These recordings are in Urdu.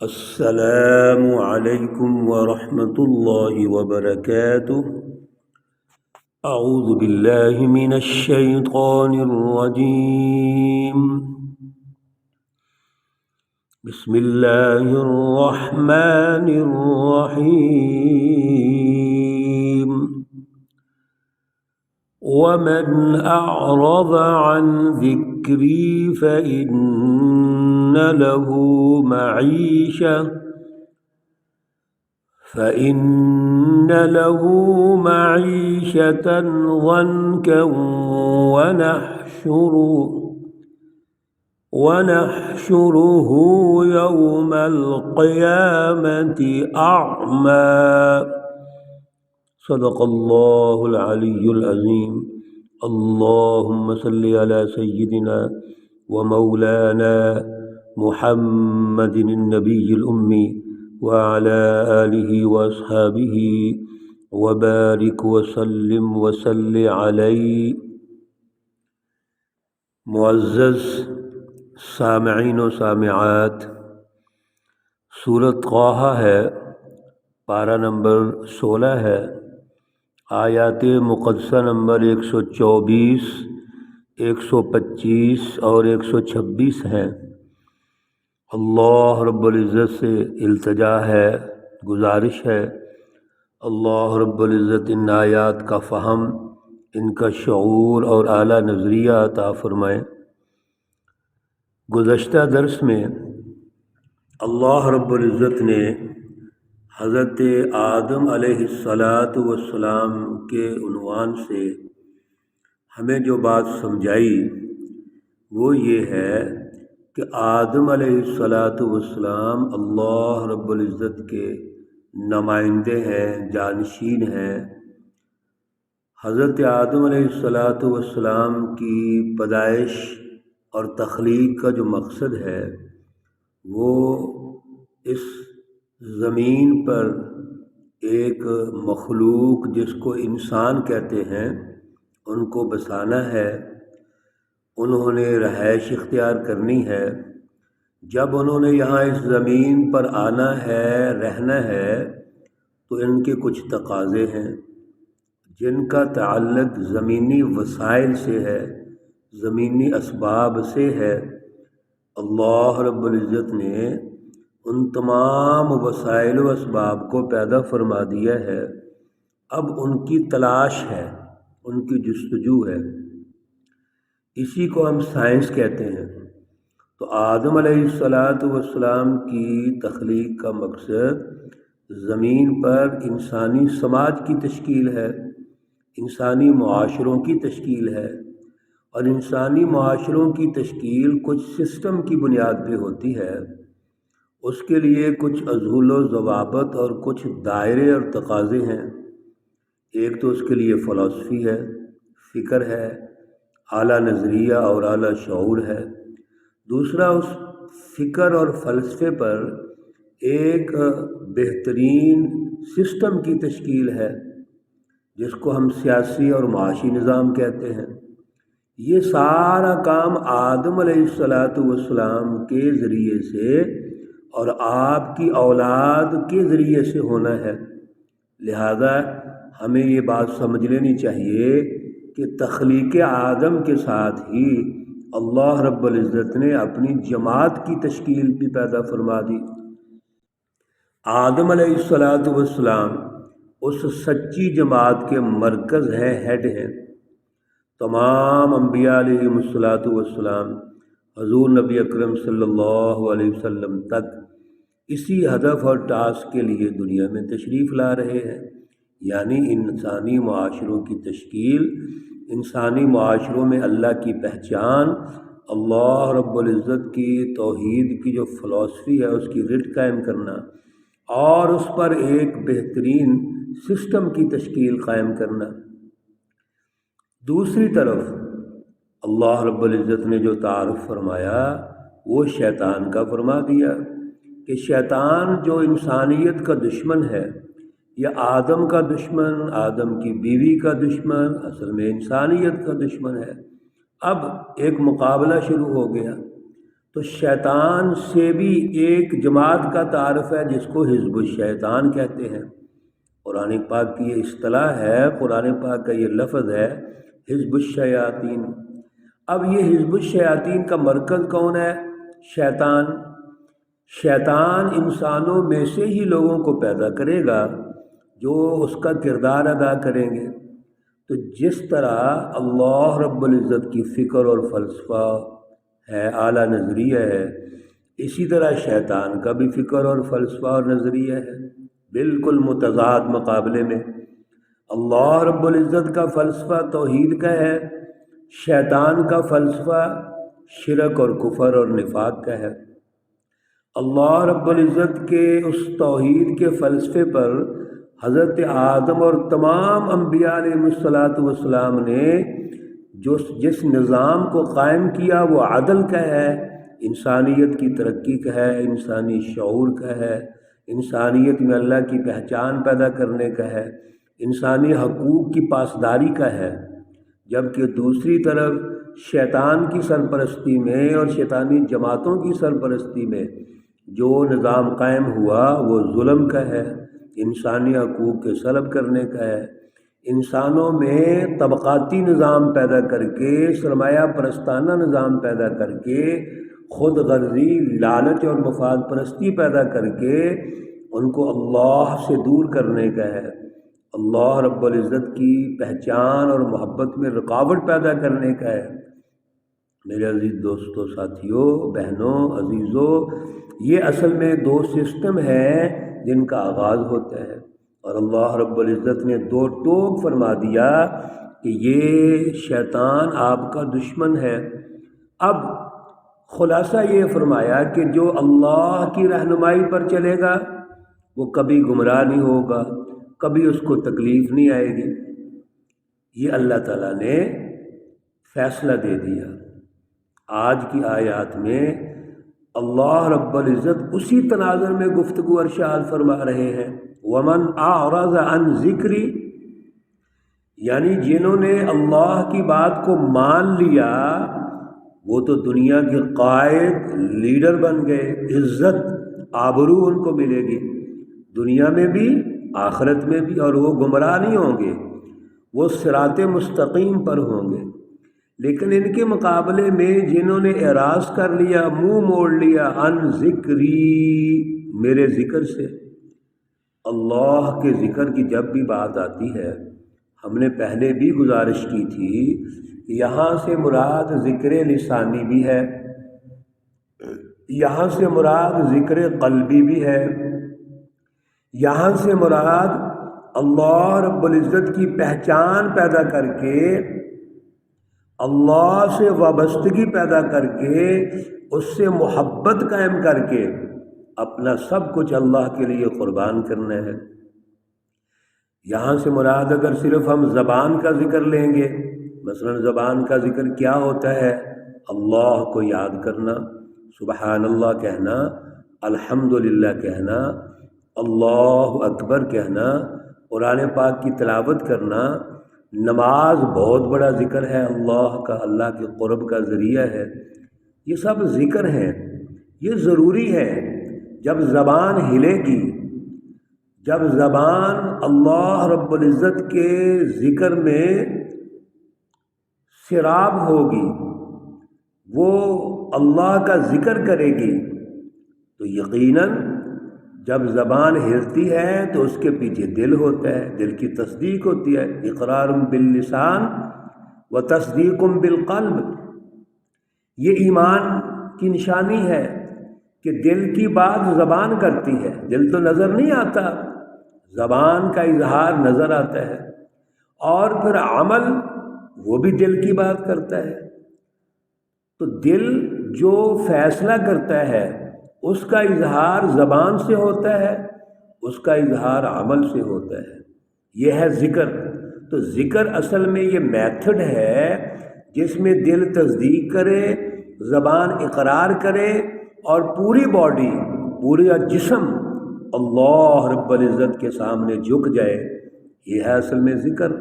السلام عليكم ورحمة الله وبركاته. أعوذ بالله من الشيطان الرجيم. بسم الله الرحمن الرحيم. ومن أعرض عن ذكري فإن له معيشة ضنكا ونحشره يوم القيامة أعمى. صدق الله العلي العظيم. اللهم صل على سيدنا ومولانا محمد النبي الأمي وعلى آله وأصحابه وبارك وسلم وصل علیہ. معزز سامعین و سامعات، سورۃ طٰہٰ ہے، پارہ نمبر 16 ہے، آیات مقدسہ نمبر 124، 125 اور 126 ہیں. اللہ رب العزت سے التجا ہے، گزارش ہے، اللہ رب العزت ان آیات کا فہم، ان کا شعور اور اعلیٰ نظریہ عطا فرمائے. گزشتہ درس میں اللہ رب العزت نے حضرت آدم علیہ السلام کے عنوان سے ہمیں جو بات سمجھائی وہ یہ ہے کہ آدم علیہ السلام اللہ رب العزت کے نمائندے ہیں، جانشین ہیں. حضرت آدم علیہ السلام کی پیدائش اور تخلیق کا جو مقصد ہے وہ اس زمین پر ایک مخلوق جس کو انسان کہتے ہیں ان کو بسانا ہے، انہوں نے رہائش اختیار کرنی ہے. جب انہوں نے یہاں اس زمین پر آنا ہے، رہنا ہے، تو ان کے کچھ تقاضے ہیں جن کا تعلق زمینی وسائل سے ہے، زمینی اسباب سے ہے. اللہ رب العزت نے ان تمام وسائل و اسباب کو پیدا فرما دیا ہے. اب ان کی تلاش ہے، ان کی جستجو ہے. اسی کو ہم سائنس کہتے ہیں. تو آدم علیہ السلام کی تخلیق کا مقصد زمین پر انسانی سماج کی تشکیل ہے، انسانی معاشروں کی تشکیل ہے. اور انسانی معاشروں کی تشکیل کچھ سسٹم کی بنیاد پہ ہوتی ہے. اس کے لیے کچھ اصول و ضوابط اور کچھ دائرے اور تقاضے ہیں. ایک تو اس کے لیے فلسفی ہے، فکر ہے، اعلیٰ نظریہ اور اعلیٰ شعور ہے. دوسرا اس فکر اور فلسفے پر ایک بہترین سسٹم کی تشکیل ہے جس کو ہم سیاسی اور معاشی نظام کہتے ہیں. یہ سارا کام آدم علیہ السلام کے ذریعے سے اور آپ کی اولاد کے ذریعے سے ہونا ہے. لہذا ہمیں یہ بات سمجھ لینی چاہیے کہ تخلیق آدم کے ساتھ ہی اللہ رب العزت نے اپنی جماعت کی تشکیل بھی پیدا فرما دی. آدم علیہ السلام اس سچی جماعت کے مرکز ہیں، ہیڈ ہیں. تمام انبیاء علیہ السلام حضور نبی اکرم صلی اللہ علیہ وسلم تک اسی ہدف اور ٹاسک کے لیے دنیا میں تشریف لا رہے ہیں، یعنی انسانی معاشروں کی تشکیل، انسانی معاشروں میں اللہ کی پہچان، اللہ رب العزت کی توحید کی جو فلسفی ہے اس کی رٹ قائم کرنا اور اس پر ایک بہترین سسٹم کی تشکیل قائم کرنا. دوسری طرف اللہ رب العزت نے جو تعارف فرمایا وہ شیطان کا فرما دیا کہ شیطان جو انسانیت کا دشمن ہے، یا آدم کا دشمن، آدم کی بیوی کا دشمن، اصل میں انسانیت کا دشمن ہے. اب ایک مقابلہ شروع ہو گیا. تو شیطان سے بھی ایک جماعت کا تعارف ہے جس کو حزب الشیطان کہتے ہیں۔ قرآن پاک کی یہ اصطلاح ہے، قرآن پاک کا یہ لفظ ہے حزب الشیاطین۔ اب یہ حزب الشیاطین کا مرکز کون ہے؟ شیطان۔ شیطان انسانوں میں سے ہی لوگوں کو پیدا کرے گا جو اس کا کردار ادا کریں گے۔ تو جس طرح اللہ رب العزت کی فکر اور فلسفہ ہے، اعلیٰ نظریہ ہے، اسی طرح شیطان کا بھی فکر اور فلسفہ اور نظریہ ہے، بالکل متضاد مقابلے میں۔ اللہ رب العزت کا فلسفہ توحید کا ہے، شیطان کا فلسفہ شرک اور کفر اور نفاق کا ہے۔ اللہ رب العزت کے اس توحید کے فلسفے پر حضرت آدم اور تمام انبیاء علیہ السلام نے جس نظام کو قائم کیا وہ عدل کا ہے، انسانیت کی ترقی کا ہے، انسانی شعور کا ہے، انسانیت میں اللہ کی پہچان پیدا کرنے کا ہے، انسانی حقوق کی پاسداری کا ہے۔ جبکہ دوسری طرف شیطان کی سرپرستی میں اور شیطانی جماعتوں کی سرپرستی میں جو نظام قائم ہوا وہ ظلم کا ہے، انسانی حقوق کے سلب کرنے کا ہے، انسانوں میں طبقاتی نظام پیدا کر کے، سرمایہ پرستانہ نظام پیدا کر کے، خود غرضی، لالچ اور مفاد پرستی پیدا کر کے ان کو اللہ سے دور کرنے کا ہے، اللہ رب العزت کی پہچان اور محبت میں رکاوٹ پیدا کرنے کا ہے۔ میرے عزیز دوستوں، ساتھیوں، بہنوں، عزیزوں، یہ اصل میں دو سسٹم ہیں جن کا آغاز ہوتا ہے، اور اللہ رب العزت نے دو ٹوک فرما دیا کہ یہ شیطان آپ کا دشمن ہے۔ اب خلاصہ یہ فرمایا کہ جو اللہ کی رہنمائی پر چلے گا وہ کبھی گمراہ نہیں ہوگا، کبھی اس کو تکلیف نہیں آئے گی۔ یہ اللہ تعالیٰ نے فیصلہ دے دیا۔ آج کی آیات میں اللہ رب العزت اسی تناظر میں گفتگو ارشاد فرما رہے ہیں، وَمَنْ أَعْرَضَ عَنْ ذِكْرِي، یعنی جنہوں نے اللہ کی بات کو مان لیا وہ تو دنیا کے قائد لیڈر بن گئے، عزت آبرو ان کو ملے گی دنیا میں بھی آخرت میں بھی، اور وہ گمراہ نہیں ہوں گے، وہ صراط مستقیم پر ہوں گے۔ لیکن ان کے مقابلے میں جنہوں نے اعراض کر لیا، منہ موڑ لیا، عن ذکری، میرے ذکر سے، اللہ کے ذکر کی جب بھی بات آتی ہے، ہم نے پہلے بھی گزارش کی تھی کہ یہاں سے مراد ذکر لسانی بھی ہے، یہاں سے مراد ذکر قلبی بھی ہے، یہاں سے مراد اللہ رب العزت کی پہچان پیدا کر کے، اللہ سے وابستگی پیدا کر کے، اس سے محبت قائم کر کے اپنا سب کچھ اللہ کے لیے قربان کرنا ہے۔ یہاں سے مراد اگر صرف ہم زبان کا ذکر لیں گے، مثلا زبان کا ذکر کیا ہوتا ہے؟ اللہ کو یاد کرنا، سبحان اللہ کہنا، الحمدللہ کہنا، اللہ اکبر کہنا، قرآن پاک کی تلاوت کرنا، نماز بہت بڑا ذکر ہے اللہ کا، اللہ کے قرب کا ذریعہ ہے۔ یہ سب ذکر ہیں، یہ ضروری ہے۔ جب زبان ہلے گی، جب زبان اللہ رب العزت کے ذکر میں سراب ہوگی، وہ اللہ کا ذکر کرے گی، تو یقیناً جب زبان ہلتی ہے تو اس کے پیچھے دل ہوتا ہے، دل کی تصدیق ہوتی ہے، اقرار باللسان و تصدیق بالقلب۔ یہ ایمان کی نشانی ہے کہ دل کی بات زبان کرتی ہے، دل تو نظر نہیں آتا، زبان کا اظہار نظر آتا ہے، اور پھر عمل وہ بھی دل کی بات کرتا ہے۔ تو دل جو فیصلہ کرتا ہے اس کا اظہار زبان سے ہوتا ہے، اس کا اظہار عمل سے ہوتا ہے، یہ ہے ذکر۔ تو ذکر اصل میں یہ میتھڈ ہے جس میں دل تصدیق کرے، زبان اقرار کرے، اور پوری باڈی، پورا جسم اللہ رب العزت کے سامنے جھک جائے، یہ ہے اصل میں ذکر۔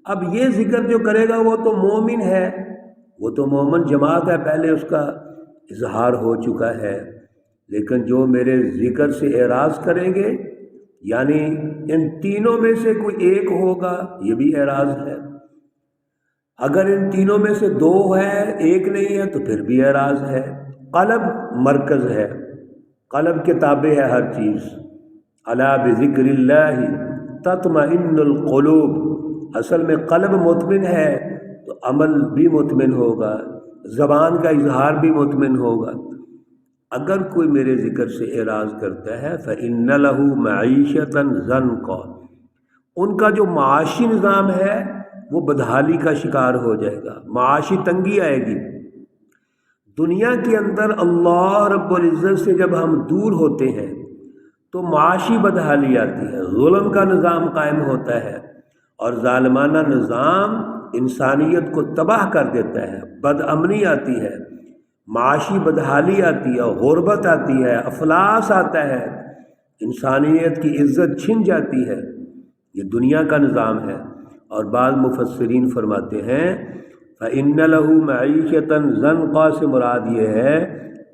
اب یہ ذکر جو کرے گا وہ تو مومن ہے، وہ تو مومن جماعت ہے، پہلے اس کا اظہار ہو چکا ہے، لیکن جو میرے ذکر سے اعراض کریں گے، یعنی ان تینوں میں سے کوئی ایک ہوگا، یہ بھی اعراض ہے۔ اگر ان تینوں میں سے دو ہے، ایک نہیں ہے، تو پھر بھی اعراض ہے۔ قلب مرکز ہے، قلب کے تابع ہے ہر چیز۔ الا بذکر اللہ تطمئن القلوب، اصل میں قلب مطمئن ہے تو عمل بھی مطمئن ہوگا، زبان کا اظہار بھی مطمئن ہوگا۔ اگر کوئی میرے ذکر سے اعراض کرتا ہے فإن له معیشۃ ضنکا، ان کا جو معاشی نظام ہے وہ بدحالی کا شکار ہو جائے گا، معاشی تنگی آئے گی۔ دنیا کے اندر اللہ رب العزت سے جب ہم دور ہوتے ہیں تو معاشی بدحالی آتی ہے، ظلم کا نظام قائم ہوتا ہے، اور ظالمانہ نظام انسانیت کو تباہ کر دیتا ہے، بد امنی آتی ہے، معاشی بدحالی آتی ہے، غربت آتی ہے، افلاس آتا ہے، انسانیت کی عزت چھن جاتی ہے۔ یہ دنیا کا نظام ہے۔ اور بعض مفسرین فرماتے ہیں فإن له معیشۃ ضنکا سے مراد یہ ہے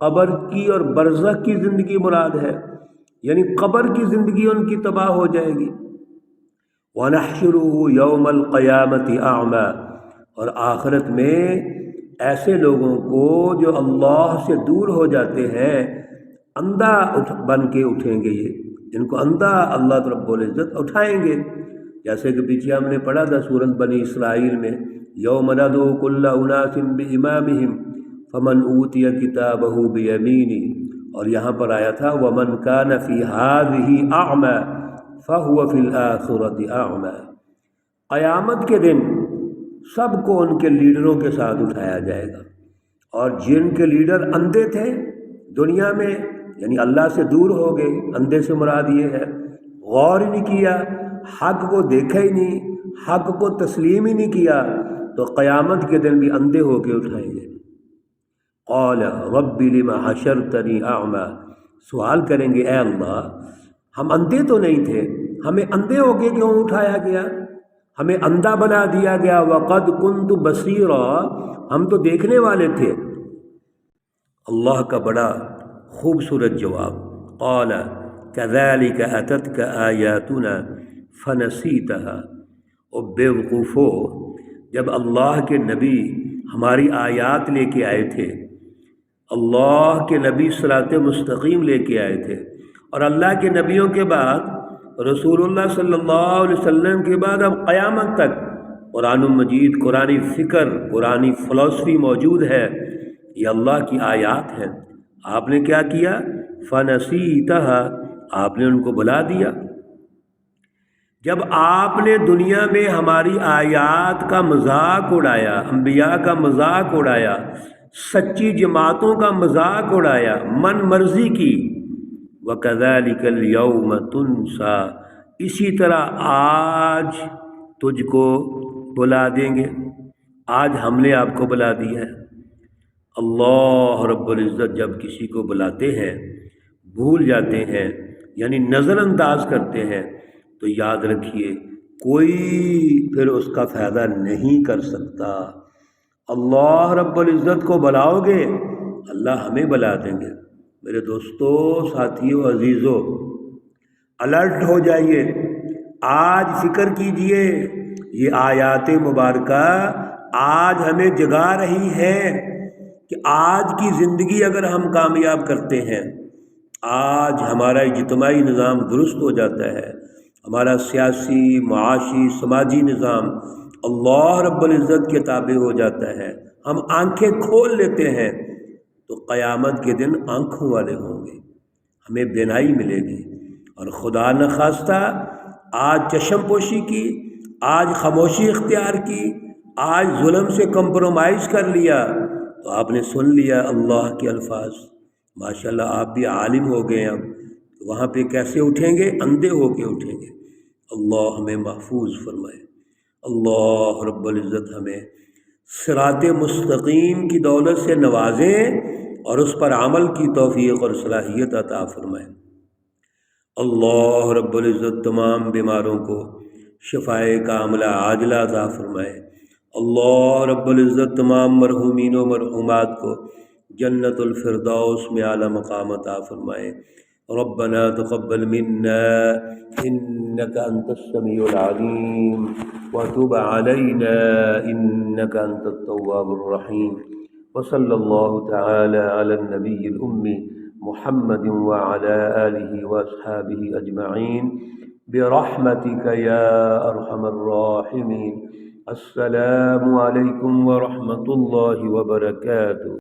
قبر کی اور برزخ کی زندگی مراد ہے، یعنی قبر کی زندگی ان کی تباہ ہو جائے گی۔ وَنَحْشُرُهُ يَوْمَ الْقِيَامَةِ أَعْمَى، اور آخرت میں ایسے لوگوں کو جو اللہ سے دور ہو جاتے ہیں اندھا بن کے اٹھیں گے، یہ ان کو اندھا اللہ رب العزت اٹھائیں گے، جیسے کہ پیچھے ہم نے پڑھا تھا سورۃ بنی اسرائیل میں، یوم ندعو کل اناس بامامہم فمن اوتی کتابہ بیمینہ، اور یہاں پر آیا تھا ومن کان فی ہذہ اعمی فہو فی الآخرۃ اعمی۔ قیامت کے دن سب کو ان کے لیڈروں کے ساتھ اٹھایا جائے گا، اور جن کے لیڈر اندھے تھے دنیا میں، یعنی اللہ سے دور ہو گئے، اندھے سے مراد یہ ہے غور ہی نہیں کیا، حق کو دیکھا ہی نہیں، حق کو تسلیم ہی نہیں کیا، تو قیامت کے دن بھی اندھے ہو کے اٹھائیں گے۔ قال رب لم حشرتنی اعمی، سوال کریں گے اے اللہ ہم اندھے تو نہیں تھے، ہمیں اندھے ہو کے کیوں اٹھایا گیا، ہمیں اندھا بنا دیا گیا، وقد كنت بصیرا، ہم تو دیکھنے والے تھے۔ اللہ کا بڑا خوبصورت جواب، قال كذلك اتتك آیاتنا فنسیتها، او بے وقوفو، جب اللہ کے نبی ہماری آیات لے کے آئے تھے، اللہ کے نبی صراط مستقیم لے کے آئے تھے، اور اللہ کے نبیوں کے بعد رسول اللہ صلی اللہ علیہ وسلم کے بعد اب قیامت تک قرآن مجید، قرآنی فکر، قرآنی فلسفی موجود ہے، یہ اللہ کی آیات ہیں۔ آپ نے کیا کیا؟ فنسیتها، آپ نے ان کو بلا دیا۔ جب آپ نے دنیا میں ہماری آیات کا مذاق اڑایا، انبیاء کا مذاق اڑایا، سچی جماعتوں کا مذاق اڑایا، من مرضی کی، وَكَذَلِكَ الْيَوْمَ تُنْسَى، اسی طرح آج تجھ کو بلا دیں گے، آج ہم نے آپ کو بلا دیا ہے۔ اللہ رب العزت جب کسی کو بلاتے ہیں بھول جاتے ہیں، یعنی نظر انداز کرتے ہیں، تو یاد رکھیے کوئی پھر اس کا فائدہ نہیں کر سکتا۔ اللہ رب العزت کو بلاؤ گے اللہ ہمیں بلا دیں گے۔ میرے دوستو، ساتھیوں، عزیزوں، الرٹ ہو جائیے، آج فکر کیجئے، یہ آیات مبارکہ آج ہمیں جگا رہی ہیں کہ آج کی زندگی اگر ہم کامیاب کرتے ہیں، آج ہمارا اجتماعی نظام درست ہو جاتا ہے، ہمارا سیاسی، معاشی، سماجی نظام اللہ رب العزت کے تابع ہو جاتا ہے، ہم آنکھیں کھول لیتے ہیں، تو قیامت کے دن آنکھوں والے ہوں گے، ہمیں بینائی ملے گی۔ اور خدا نخواستہ آج چشم پوشی کی، آج خاموشی اختیار کی، آج ظلم سے کمپرومائز کر لیا، تو آپ نے سن لیا اللہ کے الفاظ، ماشاءاللہ آپ بھی عالم ہو گئے، اب وہاں پہ کیسے اٹھیں گے؟ اندھے ہو کے اٹھیں گے۔ اللہ ہمیں محفوظ فرمائے، اللہ رب العزت ہمیں صراط مستقیم کی دولت سے نوازیں اور اس پر عمل کی توفیق اور صلاحیت عطا فرمائے۔ اللہ رب العزت تمام بیماروں کو شفائے کاملہ عاجلہ عطا فرمائے۔ اللہ رب العزت تمام مرحومین و مرحومات کو جنت الفردوس میں اعلیٰ مقام عطا فرمائے۔ ربنا تقبل منا انك انت السميع العليم وتب علينا انك انت التواب الرحيم، وصلى الله تعالى على النبي الأمي محمد وعلى آله وأصحابه أجمعين برحمتك يا أرحم الراحمين۔ السلام عليكم ورحمة الله وبركاته۔